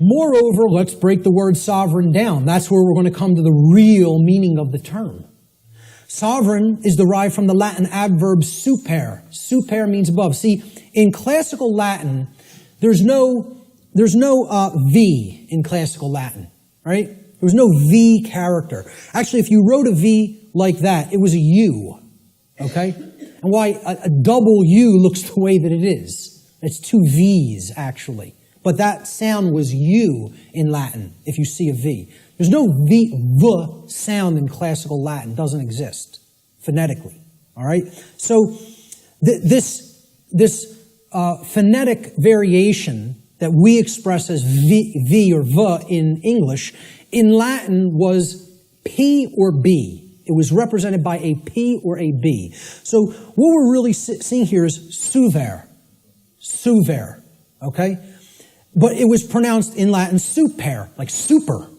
Moreover, let's break the word sovereign down. That's where we're going to come to the real meaning of the term. Sovereign is derived from the Latin adverb super. Super means above. See, in classical Latin, there's no V in classical Latin, right? There was no V character. Actually, if you wrote a V like that, it was a U, okay? And why a double U looks the way that it is. It's two V's, actually. But that sound was U in Latin, if you see a V. There's no V sound in classical Latin. It doesn't exist phonetically, all right? So this phonetic variation that we express as V or V in English, in Latin was P or B. It was represented by a P or a B. So what we're really seeing here is suver, okay? But it was pronounced in Latin super, like super.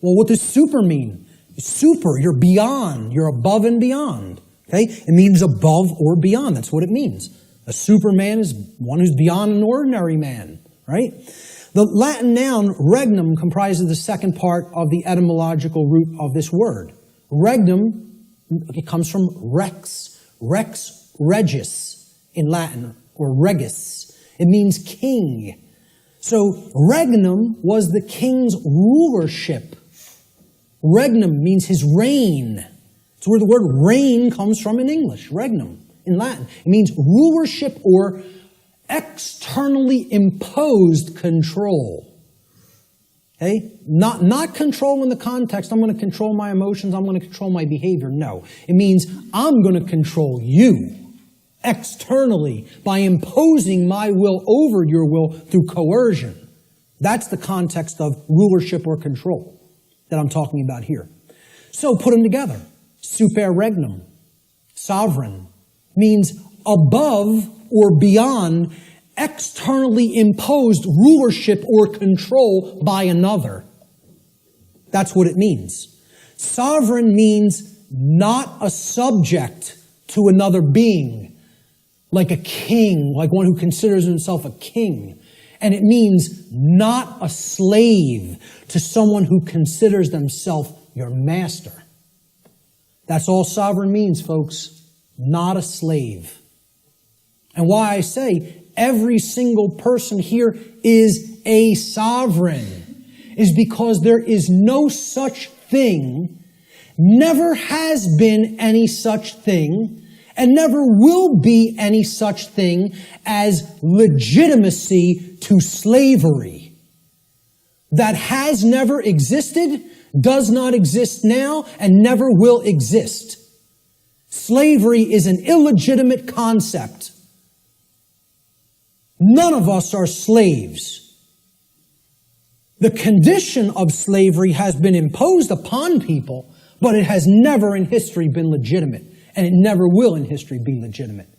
Well, what does super mean? Super, you're beyond, you're above and beyond, okay? It means above or beyond, that's what it means. A superman is one who's beyond an ordinary man, right? The Latin noun regnum comprises the second part of the etymological root of this word. Regnum, it comes from rex regis in Latin, or regis. It means king. So regnum was the king's rulership. Regnum means his reign. It's where the word reign comes from in English, regnum, in Latin. It means rulership or externally imposed control. Okay? Not control in the context, I'm going to control my emotions, I'm going to control my behavior. No. It means I'm going to control you externally by imposing my will over your will through coercion. That's the context of rulership or control that I'm talking about here. So put them together. Super regnum, sovereign, means above or beyond externally imposed rulership or control by another. That's what it means. Sovereign means not a subject to another being, like a king, like one who considers himself a king. And it means not a slave to someone who considers themselves your master. That's all sovereign means, folks. Not a slave. And why I say every single person here is a sovereign is because there is no such thing, never has been any such thing, and never will be any such thing as legitimacy to slavery. That has never existed, does not exist now, and never will exist. Slavery is an illegitimate concept. None of us are slaves. The condition of slavery has been imposed upon people, but it has never in history been legitimate, and it never will in history be legitimate.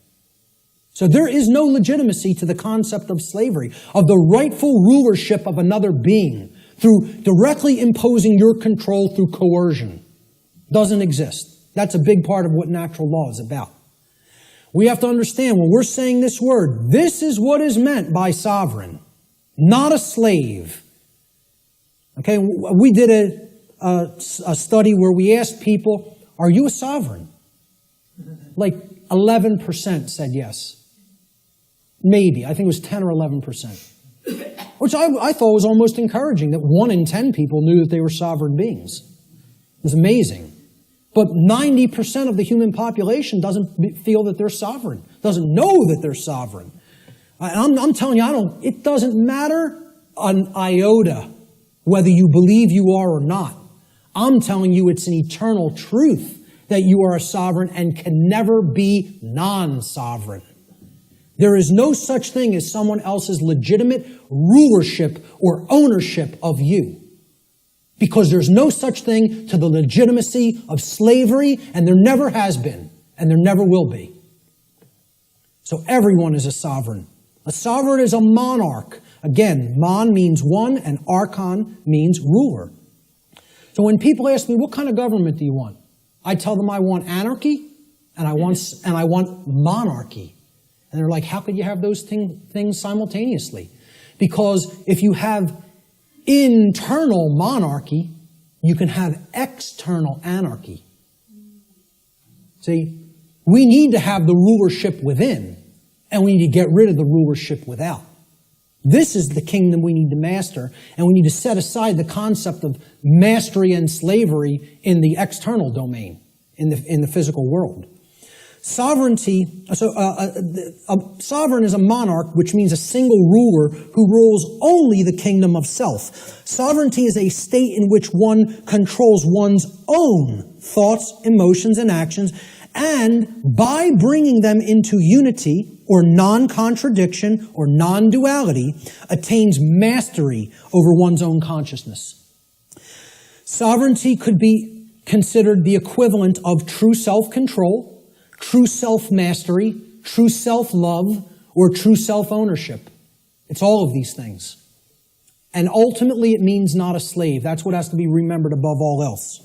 So there is no legitimacy to the concept of slavery, of the rightful rulership of another being through directly imposing your control through coercion. Doesn't exist. That's a big part of what natural law is about. We have to understand when we're saying this word, this is what is meant by sovereign, not a slave. Okay, we did a study where we asked people, are you a sovereign? Like 11% said yes. Maybe. I think it was 10 or 11%. Which I thought was almost encouraging, that 1 in 10 people knew that they were sovereign beings. It was amazing. But 90% of the human population doesn't feel that they're sovereign, doesn't know that they're sovereign. I'm telling you, it doesn't matter an iota whether you believe you are or not. I'm telling you it's an eternal truth that you are a sovereign and can never be non-sovereign. There is no such thing as someone else's legitimate rulership or ownership of you. Because there's no such thing to the legitimacy of slavery, and there never has been, and there never will be. So everyone is a sovereign. A sovereign is a monarch. Again, mon means one, and archon means ruler. So when people ask me, what kind of government do you want? I tell them I want anarchy, and I want monarchy. And they're like, how could you have those things simultaneously? Because if you have internal monarchy, you can have external anarchy. See, we need to have the rulership within, and we need to get rid of the rulership without. This is the kingdom we need to master, and we need to set aside the concept of mastery and slavery in the external domain, in the physical world. Sovereignty, a sovereign is a monarch, which means a single ruler who rules only the kingdom of self. Sovereignty is a state in which one controls one's own thoughts, emotions, and actions, and by bringing them into unity, or non-contradiction, or non-duality, attains mastery over one's own consciousness. Sovereignty could be considered the equivalent of true self-control, true self-mastery, true self-love, or true self-ownership. It's all of these things. And ultimately, it means not a slave. That's what has to be remembered above all else.